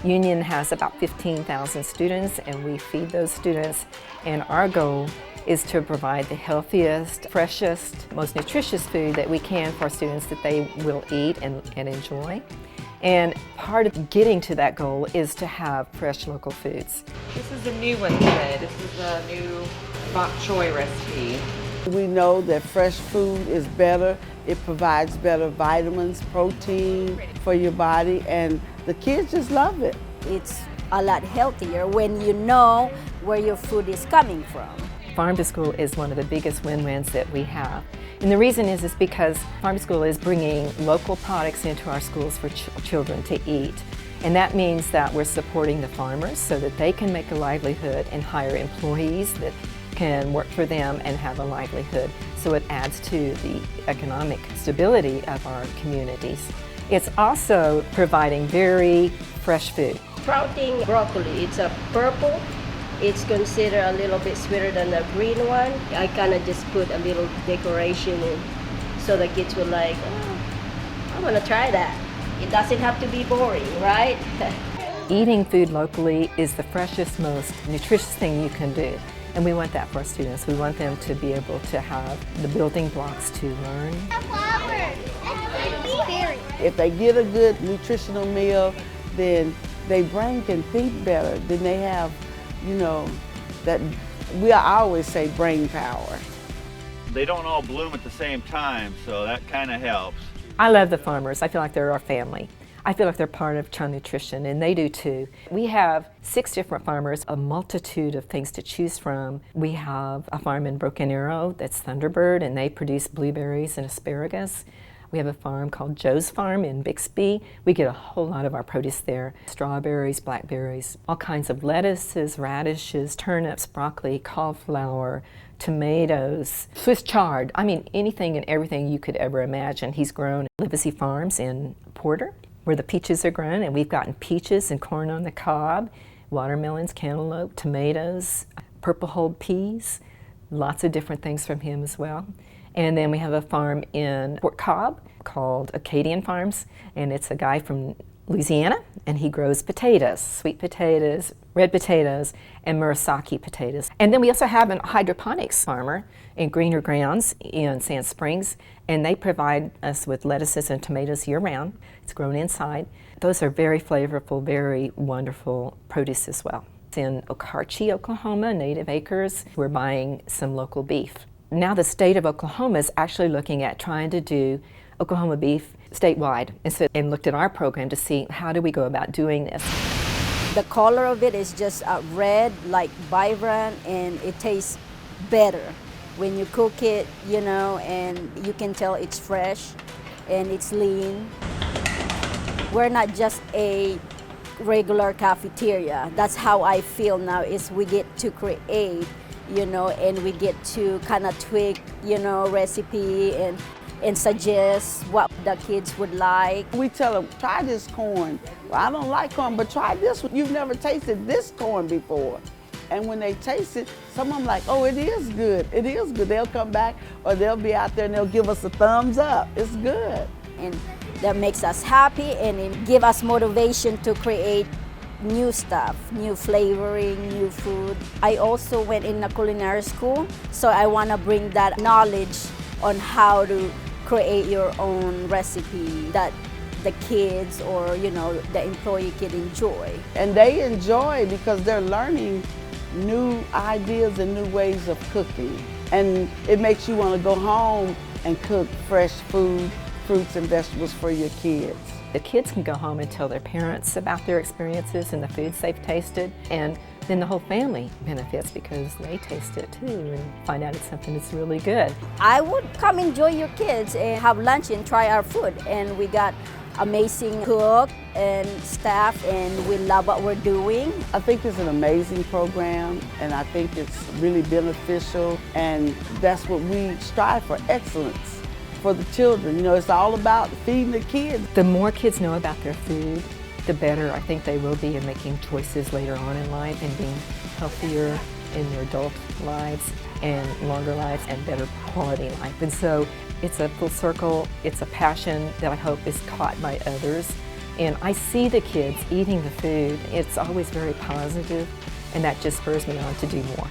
Union has about 15,000 students, and we feed those students, and our goal is to provide the healthiest, freshest, most nutritious food that we can for our students that they will eat and enjoy. And part of getting to that goal is to have fresh local foods. This is a new one today. This is a new bok choy recipe. We know that fresh food is better. It provides better vitamins, protein for your body, and the kids just love it. It's a lot healthier when you know where your food is coming from. Farm to School is one of the biggest win-wins that we have. And the reason is because Farm to School is bringing local products into our schools for children to eat. And that means that we're supporting the farmers so that they can make a livelihood and hire employees that can work for them and have a livelihood. So it adds to the economic stability of our communities. It's also providing very fresh food. Sprouting broccoli, it's a purple. It's considered a little bit sweeter than the green one. I kind of just put a little decoration in so the kids were like, oh, I want to try that. It doesn't have to be boring, right? Eating food locally is the freshest, most nutritious thing you can do. And we want that for our students. We want them to be able to have the building blocks to learn. If they get a good nutritional meal, then their brain can think better. Then they have, you know, that I always say brain power. They don't all bloom at the same time, so that kind of helps. I love the farmers. I feel like they're our family. I feel like they're part of Child Nutrition, and they do too. We have 6 different farmers, a multitude of things to choose from. We have a farm in Broken Arrow that's Thunderbird, and they produce blueberries and asparagus. We have a farm called Joe's Farm in Bixby. We get a whole lot of our produce there. Strawberries, blackberries, all kinds of lettuces, radishes, turnips, broccoli, cauliflower, tomatoes, Swiss chard. I mean, anything and everything you could ever imagine. He's grown at Livesey Farms in Porter, where the peaches are grown, and we've gotten peaches and corn on the cob, watermelons, cantaloupe, tomatoes, purple-hulled peas, lots of different things from him as well. And then we have a farm in Fort Cobb called Acadian Farms, and it's a guy from Louisiana, and he grows potatoes, sweet potatoes, red potatoes, and Murasaki potatoes. And then we also have a hydroponics farmer in Greener Grounds in Sand Springs, and they provide us with lettuces and tomatoes year-round. It's grown inside. Those are very flavorful, very wonderful produce as well. It's in Okarche, Oklahoma, Native Acres. We're buying some local beef. Now the state of Oklahoma is actually looking at trying to do Oklahoma beef statewide, and looked at our program to see how do we go about doing this. The color of it is just red, like vibrant, and it tastes better when you cook it, you know, and you can tell it's fresh and it's lean. We're not just a regular cafeteria. That's how I feel now, is we get to create, you know, and we get to kind of tweak, you know, recipe and suggest what the kids would like. We tell them, try this corn. Well, I don't like corn, but try this one. You've never tasted this corn before. And when they taste it, some of them like, oh, it is good. It is good. They'll come back, or they'll be out there and they'll give us a thumbs up. It's good. And that makes us happy, and it gives us motivation to create new stuff, new flavoring, new food. I also went in a culinary school, so I want to bring that knowledge on how to create your own recipe that the kids or, you know, the employee can enjoy. And they enjoy because they're learning new ideas and new ways of cooking. And it makes you want to go home and cook fresh food, fruits and vegetables for your kids. The kids can go home and tell their parents about their experiences and the foods they've tasted, and then the whole family benefits because they taste it too and find out it's something that's really good. I would come enjoy your kids and have lunch and try our food, and we got amazing cook and staff, and we love what we're doing. I think it's an amazing program, and I think it's really beneficial, and that's what we strive for, excellence for the children. You know, it's all about feeding the kids. The more kids know about their food, the better I think they will be in making choices later on in life and being healthier in their adult lives and longer lives and better quality life. And so it's a full circle. It's a passion that I hope is caught by others, and I see the kids eating the food. It's always very positive, and that just spurs me on to do more.